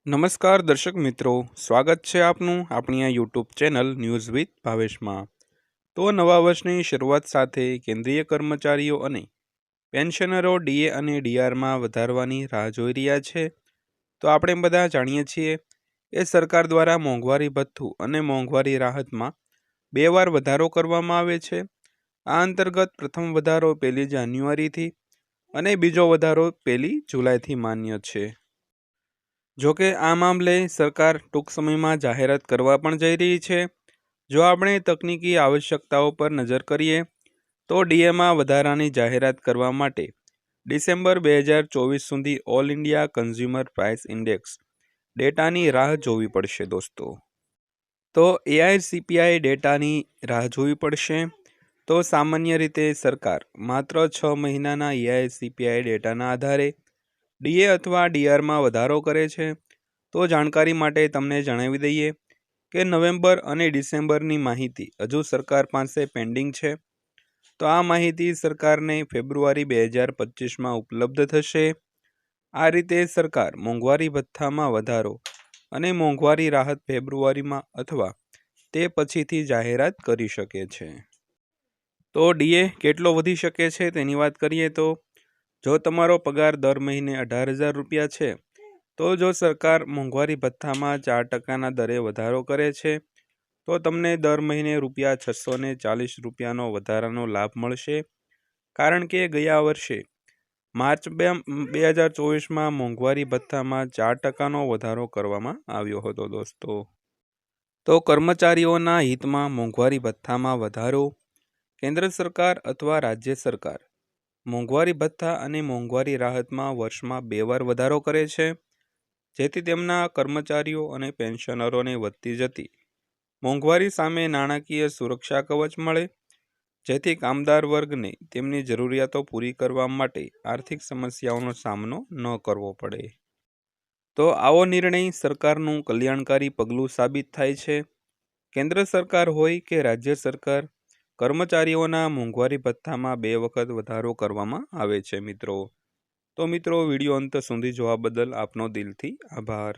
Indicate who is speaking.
Speaker 1: નમસ્કાર દર્શક મિત્રો, સ્વાગત છે આપનું આપણી આ યુટ્યુબ ચેનલ ન્યૂઝ વિથ ભાવેશમાં। તો નવા વર્ષની શરૂઆત સાથે કેન્દ્રીય કર્મચારીઓ અને પેન્શનરો ડીએ અને ડીઆરમાં વધારવાની રાહ જોઈ રહ્યા છે। તો આપણે બધા જાણીએ છીએ એ સરકાર દ્વારા મોંઘવારી ભથ્થું અને મોંઘવારી રાહતમાં 2 વાર વધારો કરવામાં આવે છે। આ અંતર્ગત પ્રથમ વધારો 1 જાન્યુઆરીથી અને બીજો વધારો 1 જુલાઈથી માન્ય છે। જોકે આ મામલે સરકાર ટૂંક સમયમાં જાહેરાત કરવા પણ જઈ રહી છે। જો આપણે તકનીકી આવશ્યકતાઓ પર નજર કરીએ તો ડીએમાં વધારાની જાહેરાત કરવા માટે ડિસેમ્બર 2024 સુધી all India consumer price index ડેટાની રાહ જોવી પડશે દોસ્તો। તો એઆઈસીપીઆઈ ડેટાની રાહ જોવી પડશે। તો સામાન્ય રીતે સરકાર માત્ર 6 મહિનાના એઆઈસીપીઆઈ ડેટાના આધારે ડીએ અથવા ડીઆરમાં વધારો કરે છે। તો જાણકારી માટે તમને જણાવી દઈએ કે નવેમ્બર અને ડિસેમ્બરની માહિતી હજુ સરકાર પાસે પેન્ડિંગ છે। તો આ માહિતી સરકારને ફેબ્રુઆરી 2025માં ઉપલબ્ધ થશે। આ રીતે સરકાર મોંઘવારી ભથ્થામાં વધારો અને મોંઘવારી રાહત ફેબ્રુઆરીમાં અથવા તે પછીથી જાહેરાત કરી શકે છે। તો ડીએ કેટલો વધી શકે છે તેની વાત કરીએ તો જો તમારો પગાર દર મહિને 18,000 રૂપિયા છે તો જો સરકાર મોંઘવારી ભથ્થામાં 4% દરે વધારો કરે છે તો તમને દર મહિને ₹640 રૂપિયાનો વધારાનો લાભ મળશે। કારણ કે ગયા વર્ષે માર્ચ 2024માં મોંઘવારી ભથ્થામાં 4%નો વધારો કરવામાં આવ્યો હતો દોસ્તો। તો કર્મચારીઓના હિતમાં મોંઘવારી ભથ્થામાં વધારો। કેન્દ્ર સરકાર અથવા રાજ્ય સરકાર મોંઘવારી ભથ્થા અને મોંઘવારી રાહતમાં વર્ષમાં 2 વાર વધારો કરે છે, જેથી તેમના કર્મચારીઓ અને પેન્શનરોને વધતી જતી મોંઘવારી સામે નાણાકીય સુરક્ષા કવચ મળે, જેથી કામદાર વર્ગને તેમની જરૂરિયાતો પૂરી કરવા માટે આર્થિક સમસ્યાઓનો સામનો ન કરવો પડે। તો આવો નિર્ણય સરકારનું કલ્યાણકારી પગલું સાબિત થાય છે। કેન્દ્ર સરકાર હોય કે રાજ્ય સરકાર, કર્મચારીઓના મોંઘવારી ભથ્થામાં 2 વખત વધારો કરવામાં આવે છે મિત્રો। તો મિત્રો, વિડીયો અંત સુધી જોવા બદલ આપનો દિલથી આભાર।